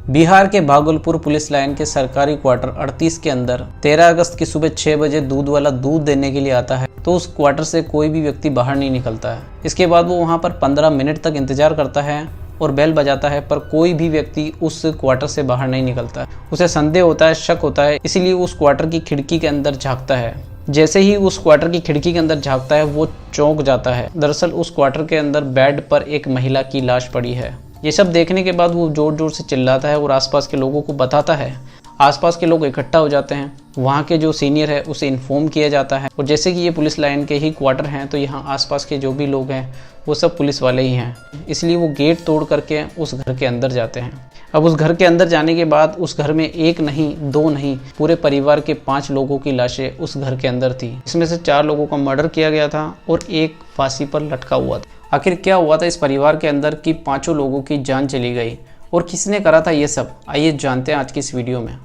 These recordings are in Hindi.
बिहार के भागलपुर पुलिस लाइन के सरकारी क्वार्टर 38 के अंदर 13 अगस्त की सुबह 6 बजे दूध वाला दूध देने के लिए आता है, तो उस क्वार्टर से कोई भी व्यक्ति बाहर नहीं निकलता है। इसके बाद वो वहाँ पर 15 मिनट तक इंतजार करता है और बेल बजाता है, पर कोई भी व्यक्ति उस क्वार्टर से बाहर नहीं निकलता है। उसे संदेह होता है, शक होता है, इसीलिए उस क्वार्टर की खिड़की के अंदर झांकता है। जैसे ही उस क्वार्टर की खिड़की के अंदर झांकता है, वो चौंक जाता है। दरअसल उस क्वार्टर के अंदर बेड पर एक महिला की लाश पड़ी है। ये सब देखने के बाद वो जोर जोर से चिल्लाता है और आसपास के लोगों को बताता है। आसपास के लोग इकट्ठा हो जाते हैं। वहाँ के जो सीनियर है उसे इन्फॉर्म किया जाता है, और जैसे कि ये पुलिस लाइन के ही क्वार्टर हैं, तो यहाँ आसपास के जो भी लोग हैं वो सब पुलिस वाले ही हैं। इसलिए वो गेट तोड़ करके उस घर के अंदर जाते हैं। अब उस घर के अंदर जाने के बाद उस घर में एक नहीं, दो नहीं, पूरे परिवार के 5 लोगों की लाशें उस घर के अंदर थी। इसमें से 4 लोगों का मर्डर किया गया था और एक फांसी पर लटका हुआ था। आखिर क्या हुआ था इस परिवार के अंदर कि 5 लोगों की जान चली गई, और किसने करा था ये सब, आइए जानते हैं आज की इस वीडियो में।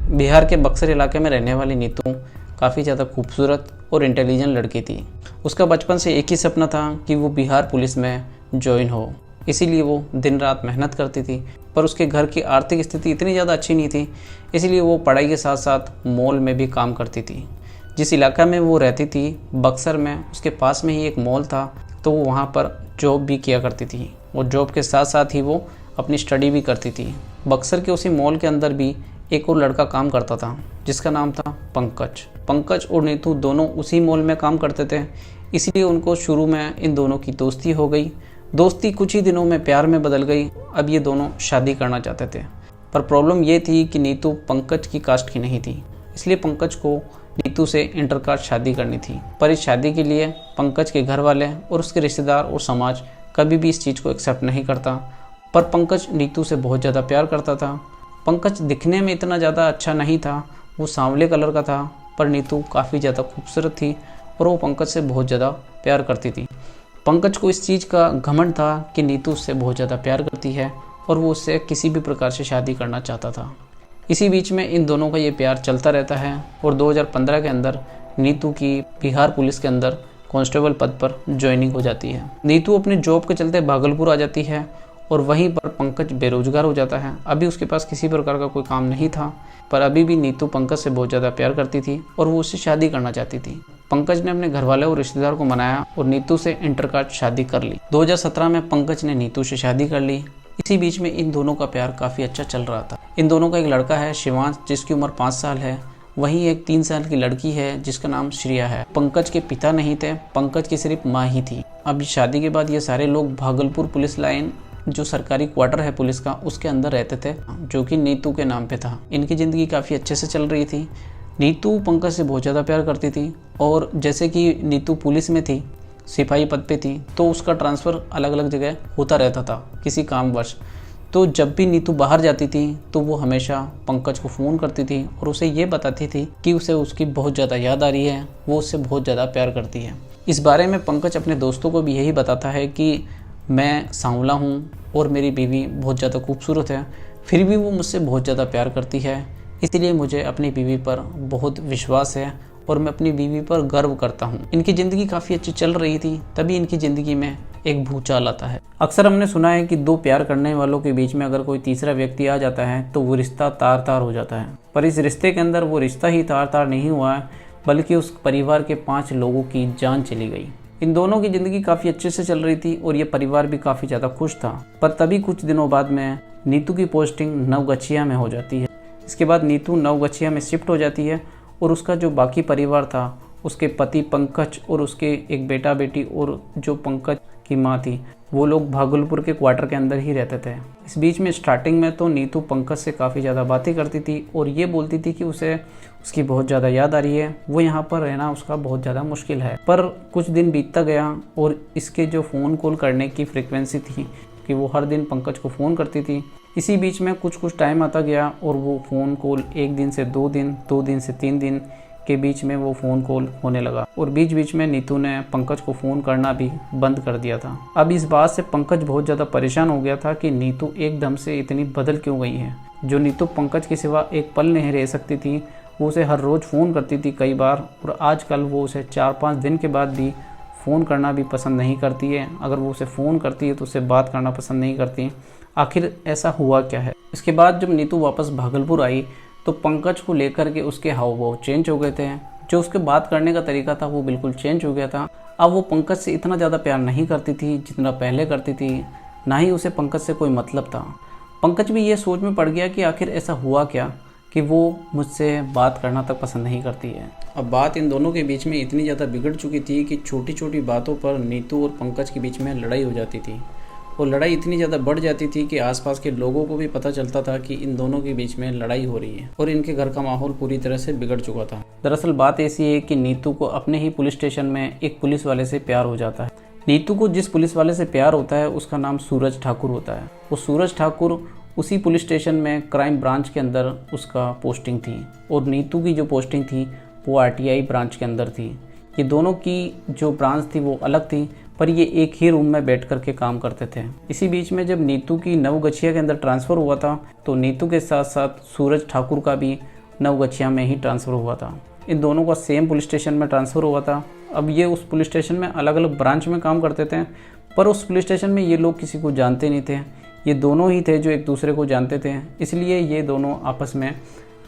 बिहार के बक्सर इलाके में रहने वाली नीतू काफ़ी ज़्यादा खूबसूरत और इंटेलिजेंट लड़की थी। उसका बचपन से एक ही सपना था कि वो बिहार पुलिस में ज्वाइन हो, इसीलिए वो दिन रात मेहनत करती थी। पर उसके घर की आर्थिक स्थिति इतनी ज़्यादा अच्छी नहीं थी, इसीलिए वो पढ़ाई के साथ साथ मॉल में भी काम करती थी। जिस इलाका में वो रहती थी, बक्सर में, उसके पास में ही एक मॉल था, तो वो वहाँ पर जॉब भी किया करती थी, और जॉब के साथ साथ ही वो अपनी स्टडी भी करती थी। बक्सर के उसी मॉल के अंदर भी एक और लड़का काम करता था, जिसका नाम था पंकज। पंकज और नीतू दोनों उसी मॉल में काम करते थे, इसलिए उनको शुरू में इन दोनों की दोस्ती हो गई। दोस्ती कुछ ही दिनों में प्यार में बदल गई। अब ये दोनों शादी करना चाहते थे, पर प्रॉब्लम ये थी कि नीतू पंकज की कास्ट की नहीं थी, इसलिए पंकज को नीतू से इंटरकास्ट शादी करनी थी। पर इस शादी के लिए पंकज के घर वाले और उसके रिश्तेदार और समाज कभी भी इस चीज़ को एक्सेप्ट नहीं करता। पर पंकज नीतू से बहुत ज़्यादा प्यार करता था। पंकज दिखने में इतना ज़्यादा अच्छा नहीं था, वो सांवले कलर का था, पर नीतू काफ़ी ज़्यादा खूबसूरत थी और वो पंकज से बहुत ज़्यादा प्यार करती थी। पंकज को इस चीज़ का घमंड था कि नीतू उससे बहुत ज़्यादा प्यार करती है और वो उससे किसी भी प्रकार से शादी करना चाहता था। इसी बीच में इन दोनों का ये प्यार चलता रहता है, और 2015 के अंदर नीतू की बिहार पुलिस के अंदर कांस्टेबल पद पर ज्वाइनिंग हो जाती है। नीतू अपने जॉब के चलते भागलपुर आ जाती है, और वहीं पर पंकज बेरोजगार हो जाता है। अभी उसके पास किसी प्रकार का कोई काम नहीं था, पर अभी भी नीतू पंकज से बहुत ज़्यादा प्यार करती थी और वो उससे शादी करना चाहती थी। पंकज ने अपने घरवाले और रिश्तेदार को मनाया और नीतू से इंटरकास्ट शादी कर ली। 2017 में पंकज ने नीतू से शादी कर ली। इसी बीच में इन दोनों का प्यार काफ़ी अच्छा चल रहा था। इन दोनों का एक लड़का है शिवांश, जिसकी उम्र 5 साल है। वहीं एक 3 साल की लड़की है जिसका नाम श्रेया है। पंकज के पिता नहीं थे, पंकज की सिर्फ माँ ही थी। अब शादी के बाद ये सारे लोग भागलपुर पुलिस लाइन, जो सरकारी क्वार्टर है पुलिस का, उसके अंदर रहते थे, जो कि नीतू के नाम पे था। इनकी ज़िंदगी काफ़ी अच्छे से चल रही थी। नीतू पंकज से बहुत ज़्यादा प्यार करती थी, और जैसे कि नीतू पुलिस में थी, सिपाही पद पे थी, तो उसका ट्रांसफ़र अलग अलग जगह होता रहता था किसी कामवश। तो जब भी नीतू बाहर जाती थी तो वो हमेशा पंकज को फ़ोन करती थी और उसे ये बताती थी कि उसे उसकी बहुत ज़्यादा याद आ रही है, वो उससे बहुत ज़्यादा प्यार करती है। इस बारे में पंकज अपने दोस्तों को भी यही बताता है कि मैं सांवला हूँ और मेरी बीवी बहुत ज़्यादा खूबसूरत है, फिर भी वो मुझसे बहुत ज़्यादा प्यार करती है, इसलिए मुझे अपनी बीवी पर बहुत विश्वास है और मैं अपनी बीवी पर गर्व करता हूँ। इनकी ज़िंदगी काफ़ी अच्छी चल रही थी, तभी इनकी ज़िंदगी में एक भूचाल आता है। अक्सर हमने सुना है कि 2 प्यार करने वालों के बीच में अगर कोई तीसरा व्यक्ति आ जाता है तो वो रिश्ता तार तार हो जाता है। पर इस रिश्ते के अंदर वो रिश्ता ही तार तार नहीं हुआ है, बल्कि उस परिवार के 5 लोगों की जान चली गई। इन दोनों की ज़िंदगी काफ़ी अच्छे से चल रही थी और ये परिवार भी काफ़ी ज़्यादा खुश था। पर तभी कुछ दिनों बाद में नीतू की पोस्टिंग नवगछिया में हो जाती है। इसके बाद नीतू नवगछिया में शिफ्ट हो जाती है, और उसका जो बाकी परिवार था, उसके पति पंकज और उसके एक बेटा बेटी और जो पंकज की माँ थी, वो लोग भागलपुर के क्वार्टर के अंदर ही रहते थे। इस बीच में स्टार्टिंग में तो नीतू पंकज से काफ़ी ज़्यादा बातें करती थी और ये बोलती थी कि उसे उसकी बहुत ज़्यादा याद आ रही है, वो यहाँ पर रहना उसका बहुत ज़्यादा मुश्किल है। पर कुछ दिन बीतता गया और इसके जो फ़ोन कॉल करने की फ्रिक्वेंसी थी कि वो हर दिन पंकज को फ़ोन करती थी। इसी बीच में कुछ टाइम आता गया और वो फ़ोन कॉल 1 दिन से 2 दिन, 2 दिन से 3 दिन के बीच में वो फ़ोन कॉल होने लगा, और बीच बीच में नीतू ने पंकज को फ़ोन करना भी बंद कर दिया था। अब इस बात से पंकज बहुत ज़्यादा परेशान हो गया था कि नीतू एकदम से इतनी बदल क्यों गई है। जो नीतू पंकज के सिवा एक पल नहीं रह सकती थी, वो उसे हर रोज़ फ़ोन करती थी कई बार, और आजकल वो उसे 4-5 दिन के बाद भी फ़ोन करना भी पसंद नहीं करती है। अगर वो उसे फ़ोन करती है तो उससे बात करना पसंद नहीं करती। आखिर ऐसा हुआ क्या है? इसके बाद जब नीतू वापस भागलपुर आई तो पंकज को लेकर के उसके हाव भाव चेंज हो गए थे। जो उसके बात करने का तरीका था वो बिल्कुल चेंज हो गया था। अब वो पंकज से इतना ज़्यादा प्यार नहीं करती थी जितना पहले करती थी, ना ही उसे पंकज से कोई मतलब था। पंकज भी ये सोच में पड़ गया कि आखिर ऐसा हुआ क्या कि वो मुझसे बात करना तक पसंद नहीं करती है। अब बात इन दोनों के बीच में इतनी ज़्यादा बिगड़ चुकी थी कि छोटी छोटी बातों पर नीतू और पंकज के बीच में लड़ाई हो जाती थी। और लड़ाई इतनी ज़्यादा बढ़ जाती थी कि आसपास के लोगों को भी पता चलता था कि इन दोनों के बीच में लड़ाई हो रही है और इनके घर का माहौल पूरी तरह से बिगड़ चुका था। दरअसल बात ऐसी है कि नीतू को अपने ही पुलिस स्टेशन में एक पुलिस वाले से प्यार हो जाता है। नीतू को जिस पुलिस वाले से प्यार होता है उसका नाम सूरज ठाकुर होता है। वो सूरज ठाकुर उसी पुलिस स्टेशन में क्राइम ब्रांच के अंदर उसका पोस्टिंग थी और नीतू की जो पोस्टिंग थी वो आरटीआई ब्रांच के अंदर थी। ये दोनों की जो ब्रांच थी वो अलग थी, पर ये एक ही रूम में बैठ कर के काम करते थे। इसी बीच में जब नीतू की नवगछिया के अंदर ट्रांसफ़र हुआ था तो नीतू के साथ साथ सूरज ठाकुर का भी नवगछिया में ही ट्रांसफ़र हुआ था। इन दोनों का सेम पुलिस स्टेशन में ट्रांसफ़र हुआ था। अब ये उस पुलिस स्टेशन में अलग अलग ब्रांच में काम करते थे, पर उस पुलिस स्टेशन में ये लोग किसी को जानते नहीं थे। ये दोनों ही थे जो एक दूसरे को जानते थे, इसलिए ये दोनों आपस में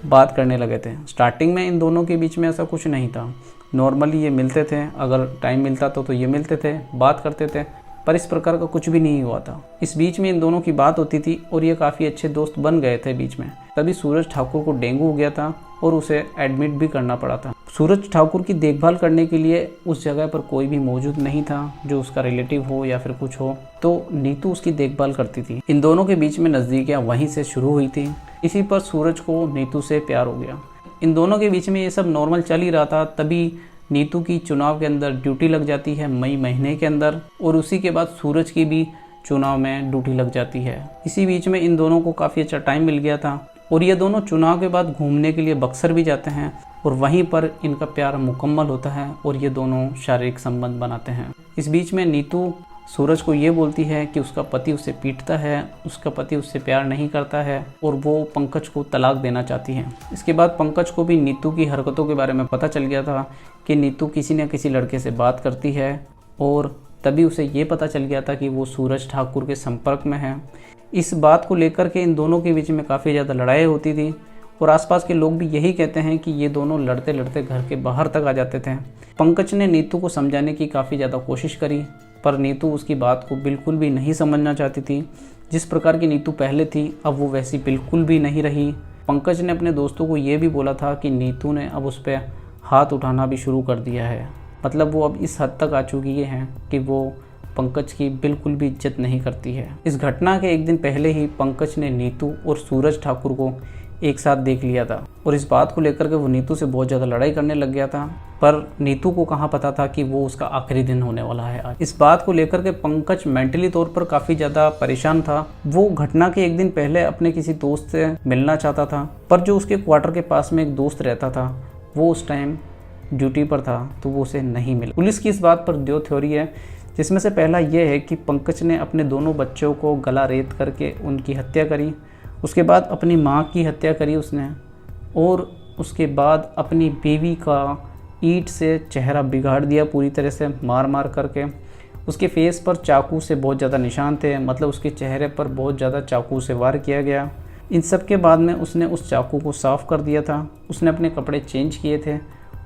बात करने लगे थे। स्टार्टिंग में इन दोनों के बीच में ऐसा कुछ नहीं था। नॉर्मली ये मिलते थे, अगर टाइम मिलता तो ये मिलते थे, बात करते थे, पर इस प्रकार का कुछ भी नहीं हुआ था। इस बीच में इन दोनों की बात होती थी और ये काफ़ी अच्छे दोस्त बन गए थे बीच में। तभी सूरज ठाकुर को डेंगू हो गया था और उसे एडमिट भी करना पड़ा था। सूरज ठाकुर की देखभाल करने के लिए उस जगह पर कोई भी मौजूद नहीं था जो उसका रिलेटिव हो या फिर कुछ हो, तो नीतू उसकी देखभाल करती थी। इन दोनों के बीच में नज़दीकियाँ वहीं से शुरू हुई थी। इसी पर सूरज को नीतू से प्यार हो गया। इन दोनों के बीच में ये सब नॉर्मल चल ही रहा था। तभी नीतू की चुनाव के अंदर ड्यूटी लग जाती है मई महीने के अंदर, और उसी के बाद सूरज की भी चुनाव में ड्यूटी लग जाती है। इसी बीच में इन दोनों को काफ़ी अच्छा टाइम मिल गया था और ये दोनों चुनाव के बाद घूमने के लिए बक्सर भी जाते हैं और वहीं पर इनका प्यार मुकम्मल होता है और ये दोनों शारीरिक संबंध बनाते हैं। इस बीच में नीतू सूरज को ये बोलती है कि उसका पति उसे पीटता है, उसका पति उससे प्यार नहीं करता है और वो पंकज को तलाक देना चाहती है। इसके बाद पंकज को भी नीतू की हरकतों के बारे में पता चल गया था कि नीतू किसी न किसी लड़के से बात करती है, और तभी उसे ये पता चल गया था कि वो सूरज ठाकुर के संपर्क में है। इस बात को लेकर के इन दोनों के बीच में काफ़ी ज़्यादा लड़ाई होती थी और आसपास के लोग भी यही कहते हैं कि ये दोनों लड़ते लड़ते घर के बाहर तक आ जाते थे। पंकज ने नीतू को समझाने की काफ़ी ज़्यादा कोशिश करी, पर नीतू उसकी बात को बिल्कुल भी नहीं समझना चाहती थी। जिस प्रकार की नीतू पहले थी अब वो वैसी बिल्कुल भी नहीं रही। पंकज ने अपने दोस्तों को ये भी बोला था कि नीतू ने अब उस पर हाथ उठाना भी शुरू कर दिया है। मतलब वो अब इस हद तक आ चुकी है कि वो पंकज की बिल्कुल भी इज्जत नहीं करती है। इस घटना के एक दिन पहले ही पंकज ने नीतू और सूरज ठाकुर को एक साथ देख लिया था और इस बात को लेकर के वो नीतू से बहुत ज़्यादा लड़ाई करने लग गया था। पर नीतू को कहाँ पता था कि वो उसका आखिरी दिन होने वाला है आज। इस बात को लेकर के पंकज मेंटली तौर पर काफ़ी ज़्यादा परेशान था। वो घटना के एक दिन पहले अपने किसी दोस्त से मिलना चाहता था, पर जो उसके क्वार्टर के पास में एक दोस्त रहता था वो उस टाइम ड्यूटी पर था, तो वो उसे नहीं मिला। पुलिस की इस बात पर दो थ्योरी है, जिसमें से पहला ये है कि पंकज ने अपने दोनों बच्चों को गला रेत करके उनकी हत्या करी, उसके बाद अपनी माँ की हत्या करी उसने, और उसके बाद अपनी बीवी का ईंट से चेहरा बिगाड़ दिया पूरी तरह से मार मार करके। उसके फेस पर चाकू से बहुत ज़्यादा निशान थे, मतलब उसके चेहरे पर बहुत ज़्यादा चाकू से वार किया गया। इन सब के बाद में उसने उस चाकू को साफ़ कर दिया था, उसने अपने कपड़े चेंज किए थे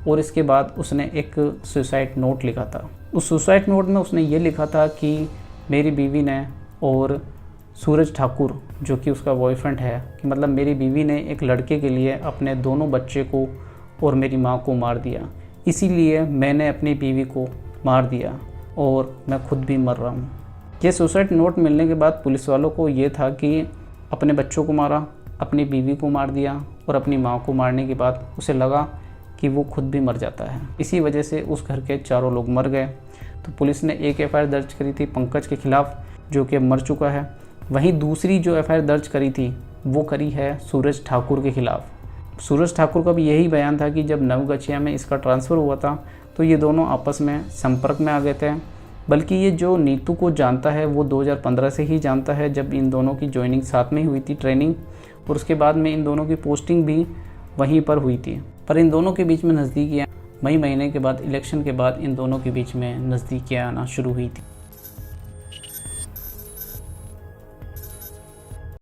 और इसके बाद उसने एक सुसाइड नोट लिखा था। उस सुसाइड नोट में उसने ये लिखा था कि मेरी बीवी ने और सूरज ठाकुर जो कि उसका बॉयफ्रेंड है, कि मतलब मेरी बीवी ने एक लड़के के लिए अपने दोनों बच्चे को और मेरी माँ को मार दिया, इसीलिए मैंने अपनी बीवी को मार दिया और मैं खुद भी मर रहा हूँ। ये सुसाइड नोट मिलने के बाद पुलिस वालों को ये था कि अपने बच्चों को मारा, अपनी बीवी को मार दिया और अपनी माँ को मारने के बाद उसे लगा कि वो खुद भी मर जाता है। इसी वजह से उस घर के चारों लोग मर गए। तो पुलिस ने एक एफआईआर दर्ज करी थी पंकज के खिलाफ, जो कि मर चुका है। वहीं दूसरी जो एफआईआर दर्ज करी थी वो करी है सूरज ठाकुर के खिलाफ। सूरज ठाकुर का भी यही बयान था कि जब नवगछिया में इसका ट्रांसफ़र हुआ था तो ये दोनों आपस में संपर्क में आ गए थे। बल्कि ये जो नीतू को जानता है वो 2015 से ही जानता है, जब इन दोनों की ज्वाइनिंग साथ में ही हुई थी ट्रेनिंग, और उसके बाद में इन दोनों की पोस्टिंग भी वहीं पर हुई थी। पर इन दोनों के बीच में नज़दीकियाँ मई महीने के बाद इलेक्शन के बाद इन दोनों के बीच में नज़दीकियाँ आना शुरू हुई थी।